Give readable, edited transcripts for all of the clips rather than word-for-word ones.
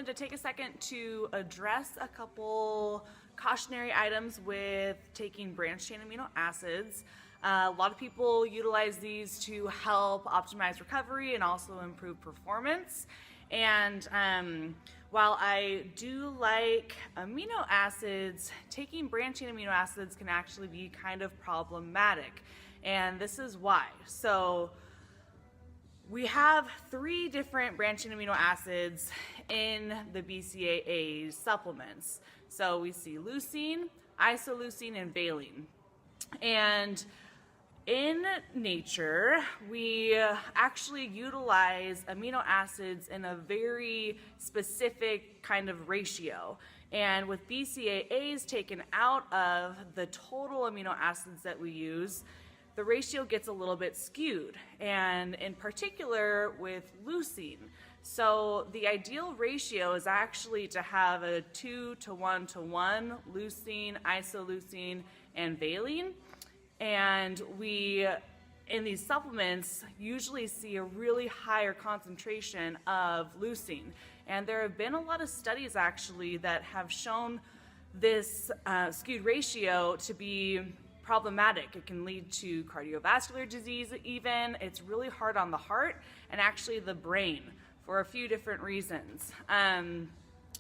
wanted to take a second to address a couple cautionary items with taking branched chain amino acids. A lot of people utilize these to help optimize recovery and also improve performance. And while I do like amino acids, taking branched chain amino acids can actually be kind of problematic. And this is why. So we have 3 different branched chain amino acids in the BCAA supplements. So we see leucine, isoleucine, and valine. And in nature, we actually utilize amino acids in a very specific kind of ratio. And with BCAAs taken out of the total amino acids that we use, the ratio gets a little bit skewed, and in particular with leucine. So the ideal ratio is actually to have a 2:1:1 leucine, isoleucine, and valine. And we, in these supplements, usually see a really higher concentration of leucine. And there have been a lot of studies actually that have shown this skewed ratio to be problematic. It can lead to cardiovascular disease even. It's really hard on the heart and actually the brain for a few different reasons.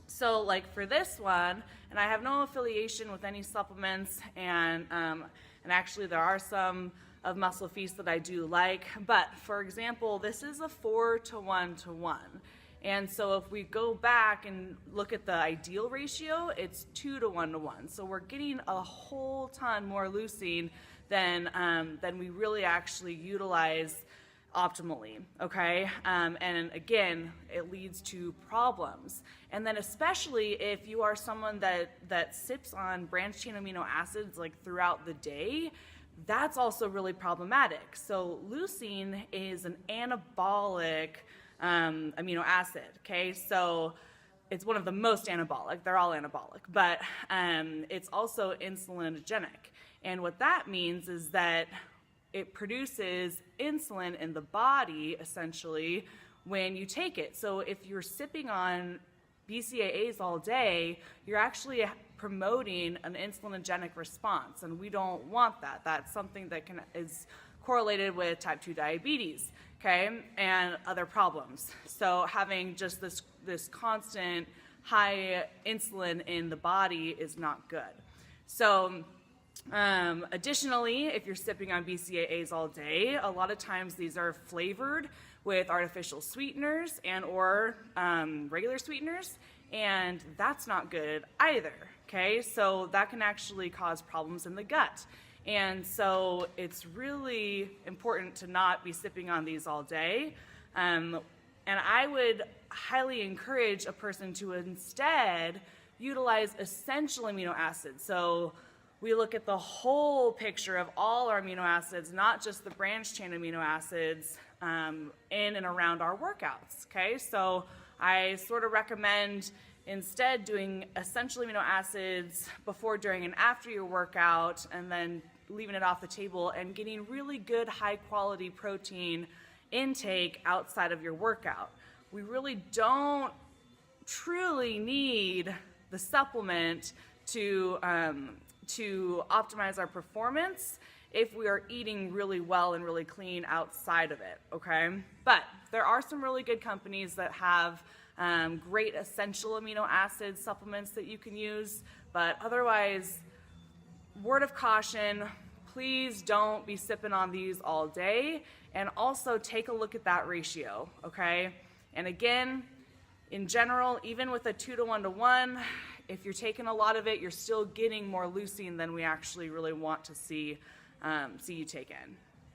So like for this one, and I have no affiliation with any supplements, and actually there are some of Muscle Feast that I do like, but for example, this is a 4:1:1. And so if we go back and look at the ideal ratio, it's 2:1:1. So we're getting a whole ton more leucine than we really actually utilize optimally, okay? And again, it leads to problems. And then especially if you are someone that sips on branched chain amino acids like throughout the day, that's also really problematic. So leucine is an anabolic amino acid, okay? So it's one of the most anabolic. They're all anabolic, but it's also insulinogenic. And what that means is that it produces insulin in the body, essentially, when you take it. So if you're sipping on BCAAs all day, you're actually promoting an insulinogenic response, and we don't want that. That's something that is correlated with type 2 diabetes, okay, and other problems. So having just this constant high insulin in the body is not good. So additionally, if you're sipping on BCAAs all day, a lot of times these are flavored with artificial sweeteners and or regular sweeteners, and that's not good either, okay? So that can actually cause problems in the gut. And so it's really important to not be sipping on these all day. And I would highly encourage a person to instead utilize essential amino acids. So we look at the whole picture of all our amino acids, not just the branched chain amino acids in and around our workouts, okay? So I sort of recommend instead doing essential amino acids before, during, and after your workout, and then leaving it off the table and getting really good high quality protein intake outside of your workout. We really don't truly need the supplement to optimize our performance if we are eating really well and really clean outside of it, okay? But there are some really good companies that have great essential amino acid supplements that you can use, but otherwise, word of caution, please don't be sipping on these all day, and also take a look at that ratio, okay? And again, in general, even with a 2:1:1, if you're taking a lot of it, you're still getting more leucine than we actually really want to see you take in.